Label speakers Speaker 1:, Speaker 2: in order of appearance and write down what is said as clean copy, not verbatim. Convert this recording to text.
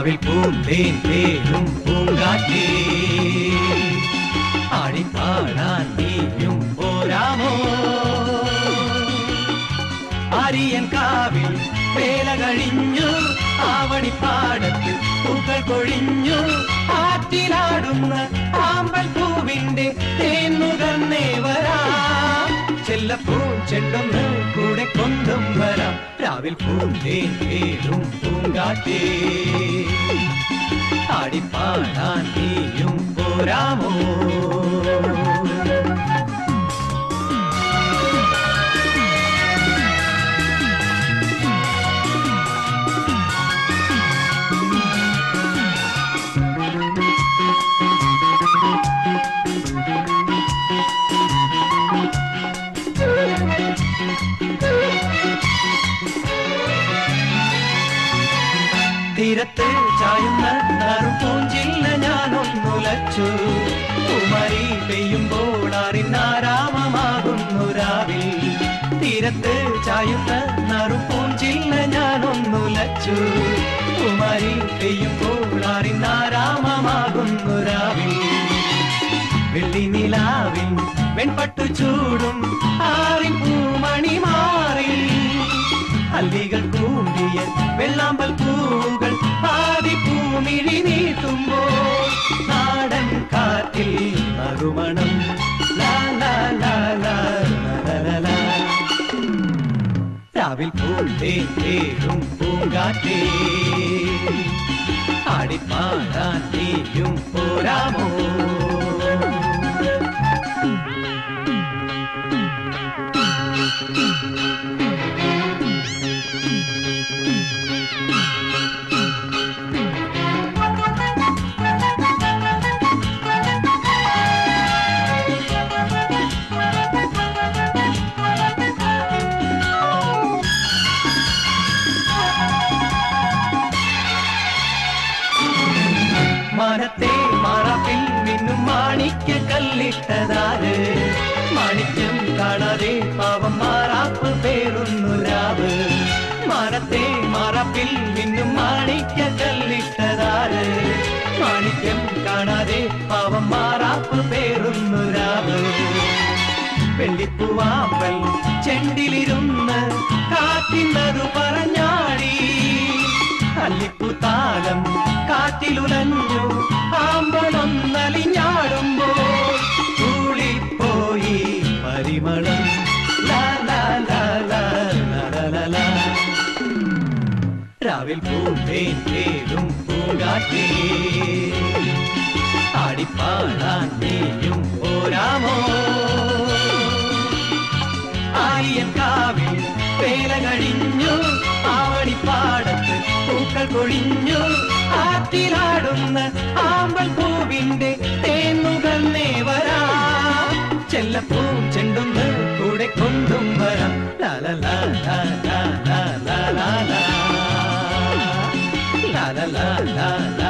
Speaker 1: രാവിൽ പൂന്തേൻ തേനും പൂങ്കാറ്റേ ആടിപ്പാടാൻ നീയും പോരാമോ ആര്യൻ കാവിൽ വേല കഴിഞ്ഞു ആവണിപ്പാടത്ത് പൂക്കൾ കൊഴിഞ്ഞു ആറ്റിലാടുന്ന ആമ്പൽ പൂവിന്റെ തേൻ നുകർന്നേ വരാം ചെല്ലപ്പൂ ചെണ്ടൊന്ന് കൂടെ കൊണ്ടും വരാം രാവിൽ പൂന്തേൻ തേനും പൂങ്കാറ്റേ ആടിപ്പാടാൻ നീയും പോരാമോ തീരത്ത് ചായുന്ന നറുപൂഞ്ചില്ല ഞാനൊന്നുലച്ചു കുമരി പെയ്യുമ്പോൾ അറിനാരാമമാകുന്നു രാവിൽ തീരത്ത് ചായുന്ന നറുപൂഞ്ചില്ല ഞാനൊന്നുലച്ചു കുമരി പെയ്യുമ്പോൾ അറിനാരാമമാകുന്നു രാവിൽ വെള്ളി നിലാവിൽ വെൺപട്ടു ചൂടും ആറിൻ പൂമണി മാറി അല്ലികൾ കൂമ്പിയ വെള്ളാമ്പൽ പൂവുകൾ പാതി പൂമിഴി നീട്ടുമ്പോൾ നാടൻ കാറ്റിൽ നറുമണം രാവിൽ പൂന്തേൻ തേനും പൂങ്കാറ്റേ ആടിപ്പാടാൻ നീയും പോരാമോ മാനത്തെ മാറാപ്പിൽ മിന്നും മാണിക്യ കല്ലിട്ടതാര് മാണിക്യം കാണാതെ പാവം മാറാപ്പ് പേറുന്നു രാവ് മാനത്തെ മാറാപ്പിൽ മിന്നും മാണിക്യ കല്ലിട്ടതാര് മാണിക്യം കാണാതെ പാവം മാറാപ്പ് പേറുന്നു രാവ് വെള്ളിപ്പൂവാമ്പൽ ചെണ്ടിലിരുന്ന് കാറ്റിന്നതു പറഞ്ഞാടി അല്ലിപ്പൂത്താലം കാറ്റിലുലഞ്ഞു ആമ്പളൊന്നലിഞ്ഞാടുമ്പോൾ കൂളിപ്പോയി പരിമളം രാവിൽ പൂന്തേൻ തേനും പൂങ്കാറ്റേ ആടിപ്പാടാൻ നീയും പോരാമോ ആര്യൻ കാവിൽ വേല കഴിഞ്ഞു ആവണിപ്പാടത്ത് പൂക്കൾ കൊഴിഞ്ഞു ആറ്റിലാടുന്ന ആമ്പൽ പൂവിന്റെ തേൻ നുകർന്നേ വരാം ചെല്ലപ്പൂ ചെണ്ടൊന്ന് കൂടെ കൊണ്ടും വരാം ലാലാ ലാലാ ലാലാ ലാലാ ലാലാ ലാലാ